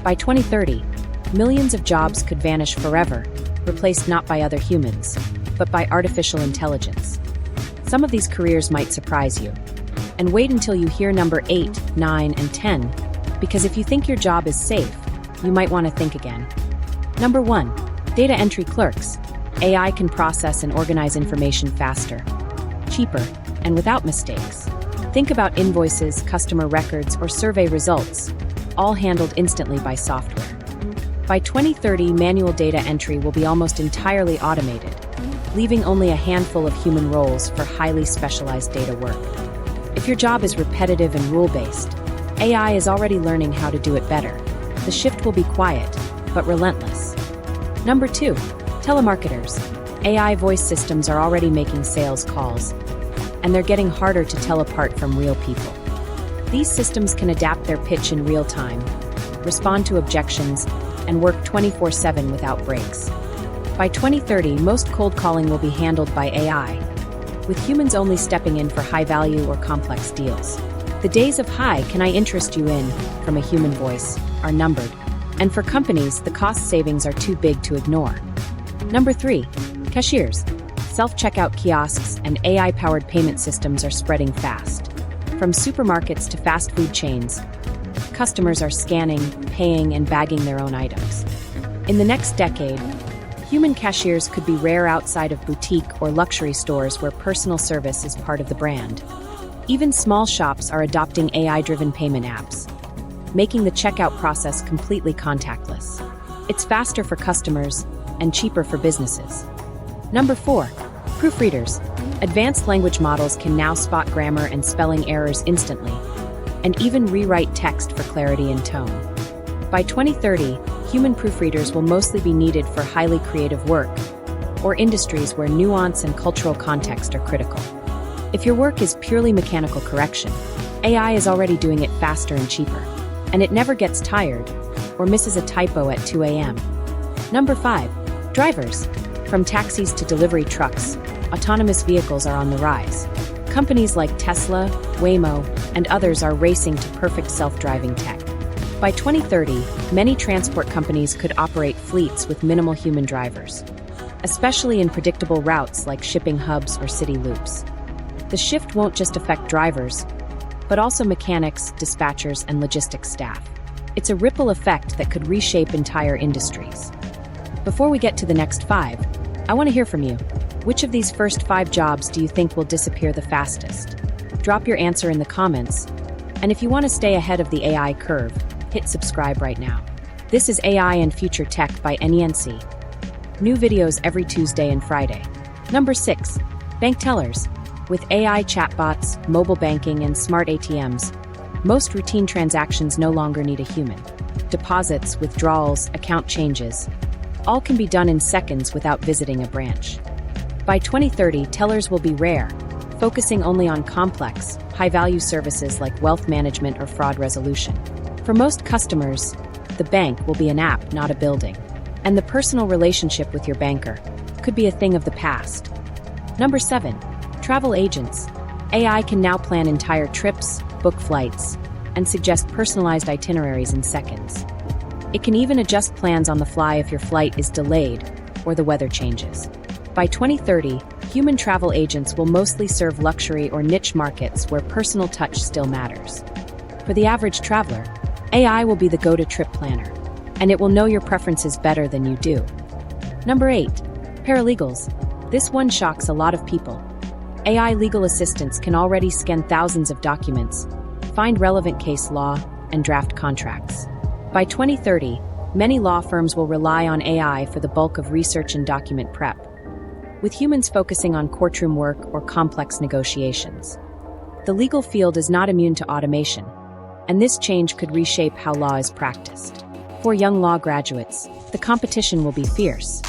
By 2030, millions of jobs could vanish forever, replaced not by other humans, but by artificial intelligence. Some of these careers might surprise you. And wait until you hear number 8, 9, and 10, because if you think your job is safe, you might want to think again. Number 1. Data entry clerks. AI can process and organize information faster, cheaper, and without mistakes. Think about invoices, customer records, or survey results, all handled instantly by software. By 2030, manual data entry will be almost entirely automated, leaving only a handful of human roles for highly specialized data work. If your job is repetitive and rule-based, AI is already learning how to do it better. The shift will be quiet, but relentless. Number 2. Telemarketers. AI voice systems are already making sales calls, and they're getting harder to tell apart from real people. These systems can adapt their pitch in real time, respond to objections, and work 24/7 without breaks. By 2030, most cold calling will be handled by AI, with humans only stepping in for high-value or complex deals. The days of "Hi, can I interest you in?" from a human voice are numbered, and for companies, the cost savings are too big to ignore. Number 3. Cashiers. Self-checkout kiosks and AI-powered payment systems are spreading fast. From supermarkets to fast food chains, customers are scanning, paying, and bagging their own items. In the next decade, human cashiers could be rare outside of boutique or luxury stores where personal service is part of the brand. Even small shops are adopting AI-driven payment apps, making the checkout process completely contactless. It's faster for customers and cheaper for businesses. Number 4. Proofreaders. Advanced language models can now spot grammar and spelling errors instantly, and even rewrite text for clarity and tone. By 2030, human proofreaders will mostly be needed for highly creative work, or industries where nuance and cultural context are critical. If your work is purely mechanical correction, AI is already doing it faster and cheaper, and it never gets tired or misses a typo at 2 a.m. Number 5. Drivers. From taxis to delivery trucks, autonomous vehicles are on the rise. Companies like Tesla, Waymo, and others are racing to perfect self-driving tech. By 2030, many transport companies could operate fleets with minimal human drivers, especially in predictable routes like shipping hubs or city loops. The shift won't just affect drivers, but also mechanics, dispatchers, and logistics staff. It's a ripple effect that could reshape entire industries. Before we get to the next 5, I want to hear from you. Which of these first 5 jobs do you think will disappear the fastest? Drop your answer in the comments. And if you want to stay ahead of the AI curve, hit subscribe right now. This is AI and Future Tech by NENC. New videos every Tuesday and Friday. Number 6. Bank tellers. With AI chatbots, mobile banking, and smart ATMs, most routine transactions no longer need a human. Deposits, withdrawals, account changes, all can be done in seconds without visiting a branch. By 2030, tellers will be rare, focusing only on complex, high-value services like wealth management or fraud resolution. For most customers, the bank will be an app, not a building, and the personal relationship with your banker could be a thing of the past. Number 7. Travel agents. AI can now plan entire trips, book flights, and suggest personalized itineraries in seconds. It can even adjust plans on the fly if your flight is delayed or the weather changes. By 2030, human travel agents will mostly serve luxury or niche markets where personal touch still matters. For the average traveler, AI will be the go-to trip planner, and it will know your preferences better than you do. Number 8. Paralegals. This one shocks a lot of people. AI legal assistants can already scan thousands of documents, find relevant case law, and draft contracts. By 2030, many law firms will rely on AI for the bulk of research and document prep, with humans focusing on courtroom work or complex negotiations. The legal field is not immune to automation, and this change could reshape how law is practiced. For young law graduates, the competition will be fierce.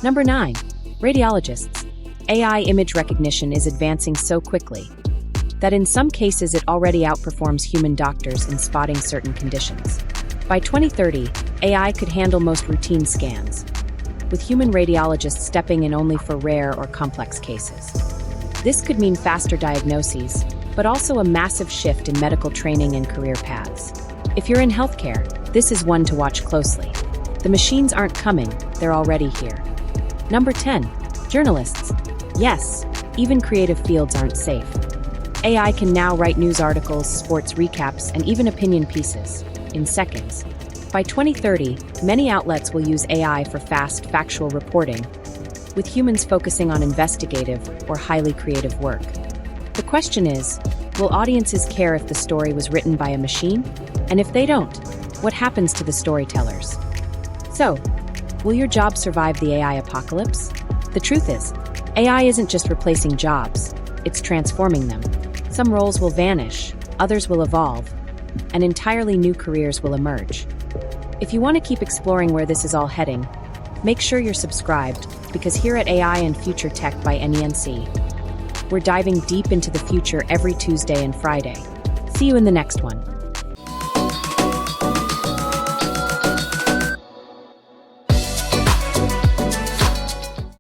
Number 9. Radiologists. AI image recognition is advancing so quickly that in some cases it already outperforms human doctors in spotting certain conditions. By 2030, AI could handle most routine scans, with human radiologists stepping in only for rare or complex cases. This could mean faster diagnoses, but also a massive shift in medical training and career paths. If you're in healthcare, This is one to watch closely. The machines aren't coming, they're already here. Number 10. Journalists. Yes, even creative fields aren't safe. AI can now write news articles, sports recaps, and even opinion pieces in seconds. By 2030, many outlets will use AI for fast, factual reporting, with humans focusing on investigative or highly creative work. The question is, will audiences care if the story was written by a machine? And if they don't, what happens to the storytellers? So, will your job survive the AI apocalypse? The truth is, AI isn't just replacing jobs, it's transforming them. Some roles will vanish, others will evolve, and entirely new careers will emerge. If you want to keep exploring where this is all heading, make sure you're subscribed, because here at AI and Future Tech by NENC, we're diving deep into the future every Tuesday and Friday. See you in the next one.